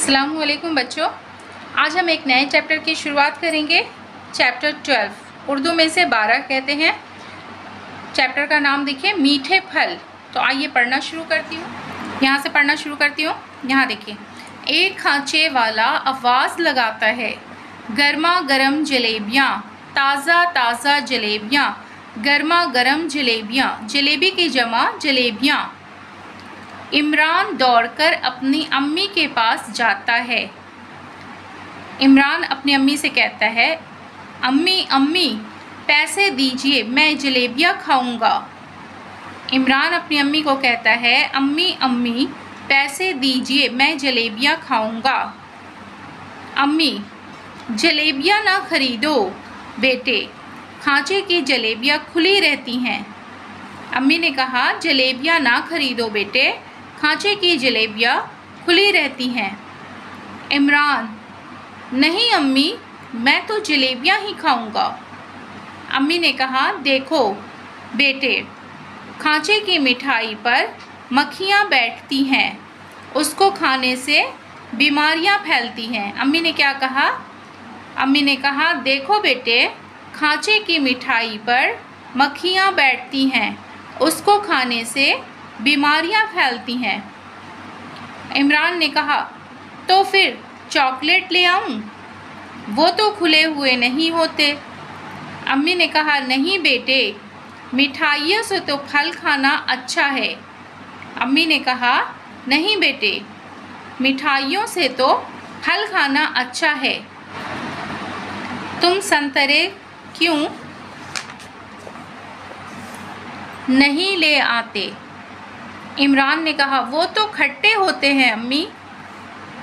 अस्सलामुअलैकुम बच्चों, आज हम एक नए चैप्टर की शुरुआत करेंगे। चैप्टर 12 उर्दू में से 12 कहते हैं। चैप्टर का नाम देखिए मीठे फल। तो आइए पढ़ना शुरू करती हूँ। यहाँ से पढ़ना शुरू करती हूँ। यहाँ देखिए, एक खांचे वाला आवाज़ लगाता है, गर्मा गर्म जलेबियाँ, ताज़ा ताज़ा जलेबियाँ, गर्मा गर्म जलेबियाँ, जलेबी की जमा जलेबियाँ। इमरान दौड़कर अपनी अम्मी के पास जाता है। इमरान अपनी अम्मी से कहता है, अम्मी अम्मी पैसे दीजिए, मैं जलेबियाँ खाऊंगा। इमरान अपनी अम्मी को कहता है, अम्मी अम्मी पैसे दीजिए, मैं जलेबियाँ खाऊंगा। अम्मी, जलेबियाँ ना खरीदो बेटे, खांचे की जलेबियाँ खुली रहती हैं। अम्मी ने कहा, जलेबियाँ ना खरीदो बेटे, खांचे की जलेबियाँ खुली रहती हैं। इमरान, नहीं अम्मी, मैं तो जलेबियाँ ही खाऊंगा। अम्मी ने कहा, देखो बेटे, खांचे की मिठाई पर मक्खियाँ बैठती हैं, उसको खाने से बीमारियाँ फैलती हैं। अम्मी ने क्या कहा? अम्मी ने कहा, देखो बेटे, खांचे की मिठाई पर मक्खियाँ बैठती हैं, उसको खाने से बीमारियाँ फैलती हैं। इमरान ने कहा, तो फिर चॉकलेट ले आऊँ? वो तो खुले हुए नहीं होते। अम्मी ने कहा, नहीं बेटे, मिठाइयों से तो फल खाना अच्छा है। अम्मी ने कहा, नहीं बेटे, मिठाइयों से तो फल खाना अच्छा है। तुम संतरे क्यों नहीं ले आते? इमरान ने कहा, वो तो खट्टे होते हैं अम्मी।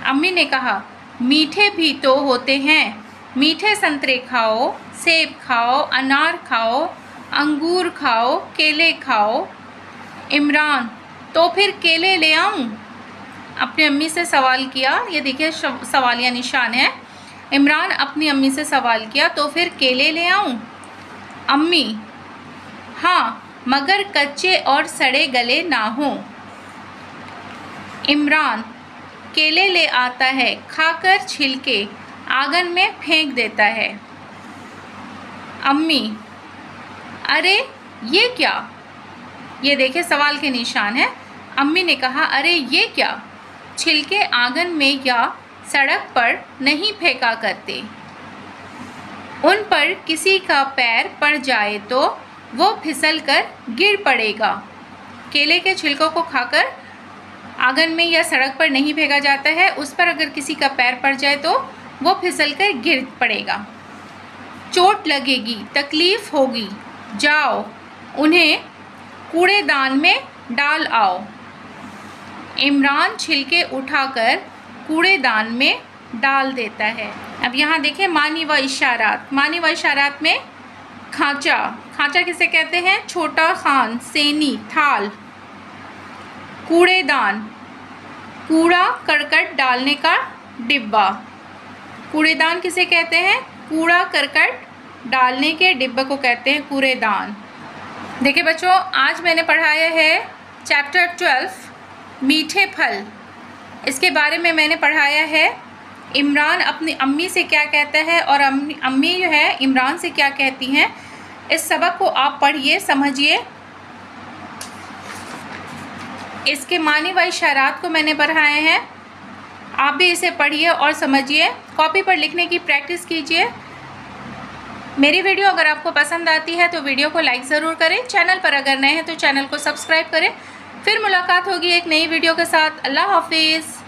अम्मी ने कहा, मीठे भी तो होते हैं, मीठे संतरे खाओ, सेब खाओ, अनार खाओ, अंगूर खाओ, केले खाओ। इमरान, तो फिर केले ले आऊं? अपनी अम्मी से सवाल किया। ये देखिए सवालिया निशान है। इमरान अपनी अम्मी से सवाल किया, तो फिर केले ले आऊं? अम्मी, हाँ, मगर कच्चे और सड़े गले ना हों। इमरान, केले ले आता है, खाकर छिलके आंगन में फेंक देता है। अम्मी, अरे ये क्या? ये देखिए सवाल के निशान है। अम्मी ने कहा, अरे ये क्या? छिलके आंगन में या सड़क पर नहीं फेंका करते, उन पर किसी का पैर पड़ जाए तो वो फिसल कर गिर पड़ेगा। केले के छिलकों को खाकर आंगन में या सड़क पर नहीं फेंका जाता है, उस पर अगर किसी का पैर पड़ जाए तो वो फिसल कर गिर पड़ेगा। चोट लगेगी, तकलीफ होगी, जाओ उन्हें कूड़ेदान में डाल आओ। इमरान छिलके उठाकर कूड़ेदान में डाल देता है। अब यहाँ देखें मानी व इशारात। मानी व इशारात में खांचा, खांचा किसे कहते हैं? छोटा खान, सेनी, थाल। कूड़ेदान, कूड़ा करकट डालने का डिब्बा। कूड़ेदान किसे कहते हैं? कूड़ा करकट डालने के डिब्बे को कहते हैं कूड़ेदान। देखिए बच्चों, आज मैंने पढ़ाया है चैप्टर 12 मीठे फल। इसके बारे में मैंने पढ़ाया है इमरान अपनी अम्मी से क्या कहता है और अम्मी जो है इमरान से क्या कहती हैं। इस सबक को आप पढ़िए, समझिए। इसके मानी व इशारात को मैंने पढ़ाए हैं, आप भी इसे पढ़िए और समझिए। कॉपी पर लिखने की प्रैक्टिस कीजिए। मेरी वीडियो अगर आपको पसंद आती है तो वीडियो को लाइक ज़रूर करें। चैनल पर अगर नए हैं तो चैनल को सब्सक्राइब करें। फिर मुलाकात होगी एक नई वीडियो के साथ। अल्लाह हाफिज़।